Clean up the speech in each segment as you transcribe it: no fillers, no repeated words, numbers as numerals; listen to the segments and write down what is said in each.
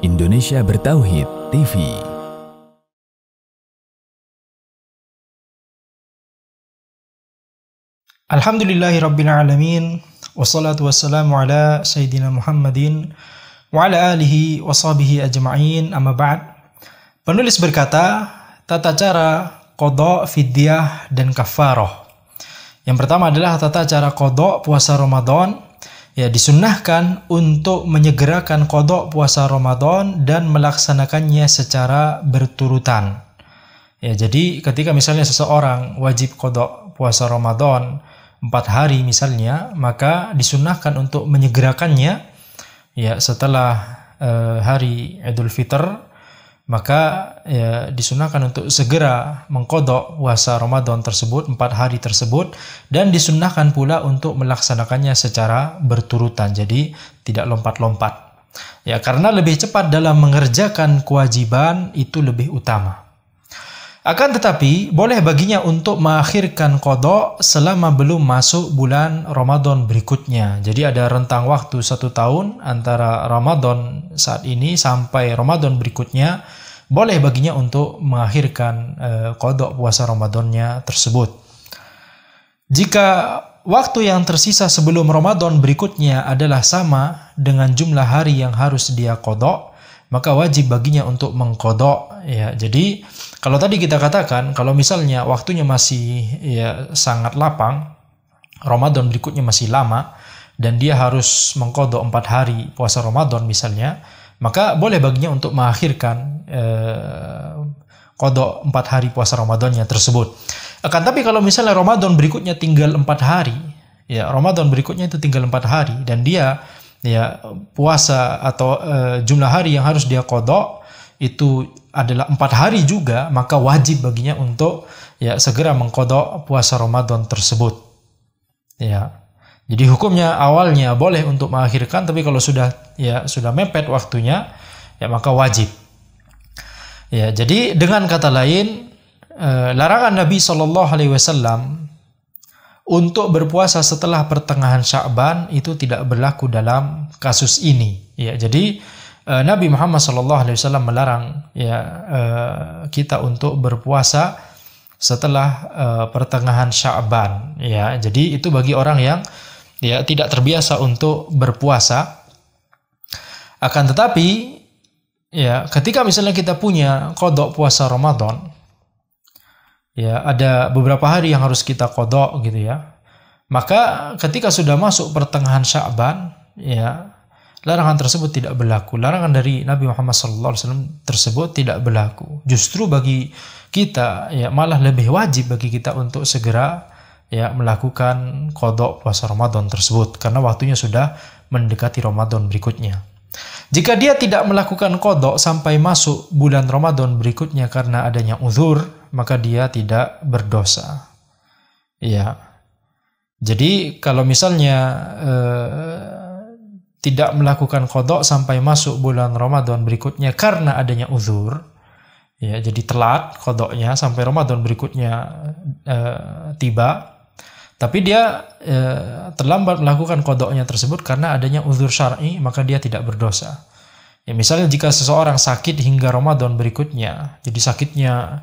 Indonesia Bertauhid TV. Alhamdulillahirrabbilalamin. Wassalatu wassalamu ala Sayyidina Muhammadin wa ala alihi wa sahbihi ajma'in, amma ba'd. Penulis berkata, tata cara qada, fidyah, dan kafarah. Yang pertama adalah tata cara qada puasa Ramadan. Ya, disunnahkan untuk menyegerakan qada puasa Ramadan dan melaksanakannya secara berturutan. Ya, jadi ketika misalnya seseorang wajib qada puasa Ramadan 4 hari misalnya, maka disunnahkan untuk menyegerakannya ya setelah hari Idul Fitr, maka ya disunnahkan untuk segera mengqada puasa Ramadan tersebut 4 hari tersebut, dan disunnahkan pula untuk melaksanakannya secara berturutan, jadi tidak lompat-lompat. Ya, karena lebih cepat dalam mengerjakan kewajiban itu lebih utama. Akan tetapi, boleh baginya untuk mengakhirkan qada selama belum masuk bulan Ramadan berikutnya. Jadi ada rentang waktu 1 tahun antara Ramadan saat ini sampai Ramadan berikutnya, boleh baginya untuk mengakhirkan qada puasa Ramadannya tersebut. Jika waktu yang tersisa sebelum Ramadan berikutnya adalah sama dengan jumlah hari yang harus dia qada, maka wajib baginya untuk mengqada. Ya, jadi kalau tadi kita katakan, kalau misalnya waktunya masih ya sangat lapang, Ramadan berikutnya masih lama, dan dia harus mengqada 4 hari puasa Ramadan misalnya, maka boleh baginya untuk mengakhirkan qada 4 hari puasa Ramadannya tersebut. Akan tapi kalau misalnya Ramadan berikutnya tinggal 4 hari, ya Ramadan berikutnya itu tinggal 4 hari, dan dia ya puasa atau jumlah hari yang harus dia qada itu adalah 4 hari juga, maka wajib baginya untuk ya segera mengqada puasa Ramadan tersebut. Ya. Jadi hukumnya awalnya boleh untuk mengakhirkan, tapi kalau sudah mepet waktunya ya maka wajib. Ya, jadi dengan kata lain, larangan Nabi SAW untuk berpuasa setelah pertengahan Sya'ban itu tidak berlaku dalam kasus ini. Ya, jadi Nabi Muhammad SAW melarang kita untuk berpuasa setelah pertengahan Sya'ban. Ya, jadi itu bagi orang yang ya tidak terbiasa untuk berpuasa. Akan tetapi ya ketika misalnya kita punya qada puasa Ramadan, ya ada beberapa hari yang harus kita qada gitu ya, maka ketika sudah masuk pertengahan Sya'ban, ya larangan tersebut tidak berlaku. Larangan dari Nabi Muhammad SAW tersebut tidak berlaku. Justru bagi kita ya malah lebih wajib bagi kita untuk segera ya melakukan qada puasa Ramadan tersebut, karena waktunya sudah mendekati Ramadan berikutnya. Jika dia tidak melakukan qada sampai masuk bulan Ramadan berikutnya karena adanya uzur, maka dia tidak berdosa. Ya. Jadi kalau misalnya tidak melakukan qada sampai masuk bulan Ramadan berikutnya karena adanya uzur, ya jadi telat qadanya sampai Ramadan berikutnya tiba, tapi dia terlambat melakukan qadanya tersebut karena adanya uzur syar'i, maka dia tidak berdosa. Ya, misalnya jika seseorang sakit hingga Ramadan berikutnya, jadi sakitnya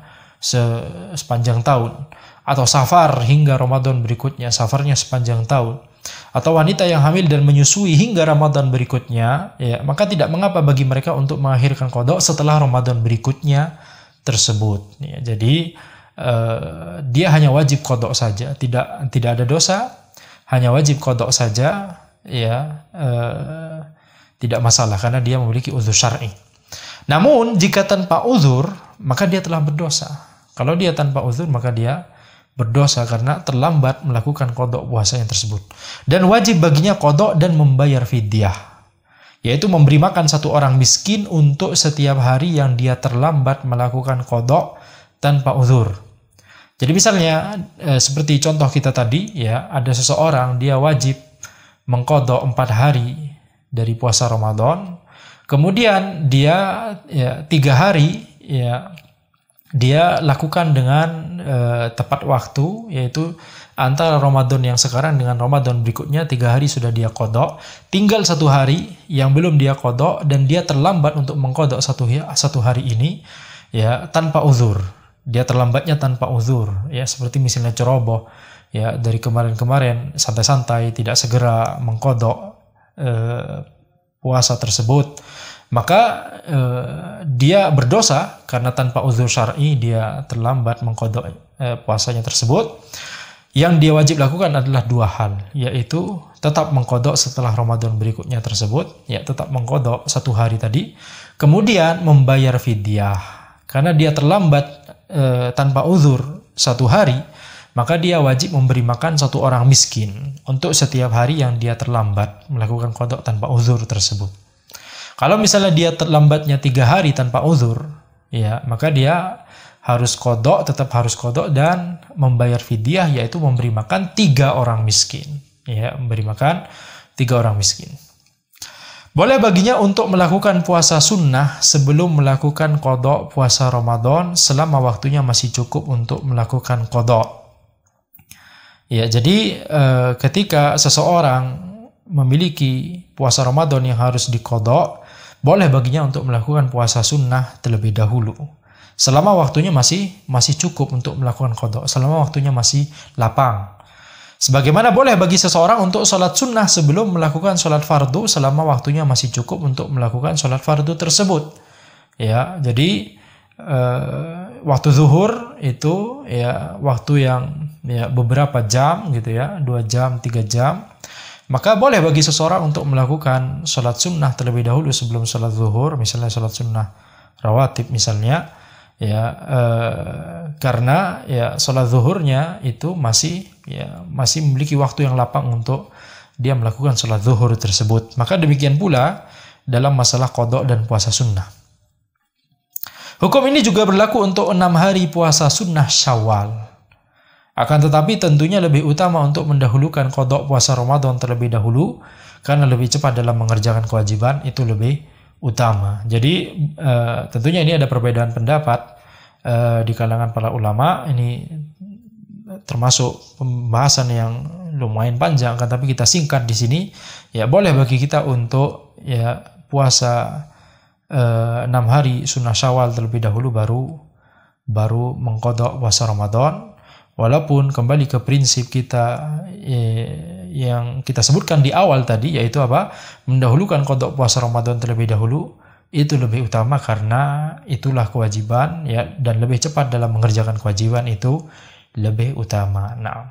sepanjang tahun, atau safar hingga Ramadan berikutnya, safarnya sepanjang tahun, atau wanita yang hamil dan menyusui hingga Ramadan berikutnya, ya maka tidak mengapa bagi mereka untuk mengakhirkan qada setelah Ramadan berikutnya tersebut. Ya, jadi dia hanya wajib qada saja, tidak ada dosa, hanya wajib qada saja, ya tidak masalah karena dia memiliki uzur syar'i. Namun jika tanpa uzur, maka dia telah berdosa. Kalau dia tanpa uzur, maka dia berdosa karena terlambat melakukan qada puasanya tersebut. Dan wajib baginya qada dan membayar fidyah, yaitu memberi makan 1 orang miskin untuk setiap hari yang dia terlambat melakukan qada tanpa uzur. Jadi misalnya seperti contoh kita tadi, ya ada seseorang dia wajib mengqada 4 hari dari puasa Ramadan, kemudian dia 3 hari ya dia lakukan dengan tepat waktu, yaitu antara Ramadan yang sekarang dengan Ramadan berikutnya 3 hari sudah dia qadha, tinggal 1 hari yang belum dia qadha dan dia terlambat untuk mengqadha satu hari ini ya tanpa uzur. Dia terlambatnya tanpa uzur, ya seperti misalnya ceroboh ya dari kemarin-kemarin santai-santai tidak segera mengqadha puasa tersebut, maka dia berdosa karena tanpa uzur syar'i dia terlambat mengqadha puasanya tersebut. Yang dia wajib lakukan adalah 2 hal, yaitu tetap mengqadha setelah Ramadan berikutnya tersebut, ya tetap mengqadha 1 hari tadi, kemudian membayar fidyah. Karena dia terlambat tanpa uzur 1 hari, maka dia wajib memberi makan 1 orang miskin untuk setiap hari yang dia terlambat melakukan qadha tanpa uzur tersebut. Kalau misalnya dia terlambatnya 3 hari tanpa uzur, ya maka dia harus qadha, tetap harus qadha dan membayar fidyah, yaitu memberi makan 3 orang miskin. Ya, memberi makan 3 orang miskin. Boleh baginya untuk melakukan puasa sunnah sebelum melakukan qadha puasa Ramadan selama waktunya masih cukup untuk melakukan qadha. Ya, jadi ketika seseorang memiliki puasa Ramadan yang harus diqadha, boleh baginya untuk melakukan puasa sunnah terlebih dahulu. Selama waktunya masih cukup untuk melakukan qadha, selama waktunya masih lapang. Sebagaimana boleh bagi seseorang untuk sholat sunnah sebelum melakukan sholat fardu selama waktunya masih cukup untuk melakukan sholat fardu tersebut. Ya, jadi waktu zuhur itu ya waktu yang ya beberapa jam gitu ya, 2 jam, 3 jam. Maka boleh bagi seseorang untuk melakukan sholat sunnah terlebih dahulu sebelum sholat zuhur, misalnya sholat sunnah rawatib misalnya. Ya, karena ya sholat zuhurnya itu masih memiliki waktu yang lapang untuk dia melakukan sholat zuhur tersebut. Maka demikian pula dalam masalah qadha dan puasa sunnah. Hukum ini juga berlaku untuk 6 hari puasa sunnah Syawal. Akan tetapi tentunya lebih utama untuk mendahulukan qadha puasa Ramadan terlebih dahulu, karena lebih cepat dalam mengerjakan kewajiban, itu lebih utama. Jadi tentunya ini ada perbedaan pendapat di kalangan para ulama. Ini termasuk pembahasan yang lumayan panjang, kan tapi kita singkat di sini. Ya boleh bagi kita untuk ya puasa 6 hari sunnah Syawal terlebih dahulu baru mengqadha puasa Ramadan. Walaupun kembali ke prinsip kita yang kita sebutkan di awal tadi, yaitu apa? Mendahulukan qadha puasa Ramadan terlebih dahulu itu lebih utama karena itulah kewajiban ya, dan lebih cepat dalam mengerjakan kewajiban itu lebih utama. Nah,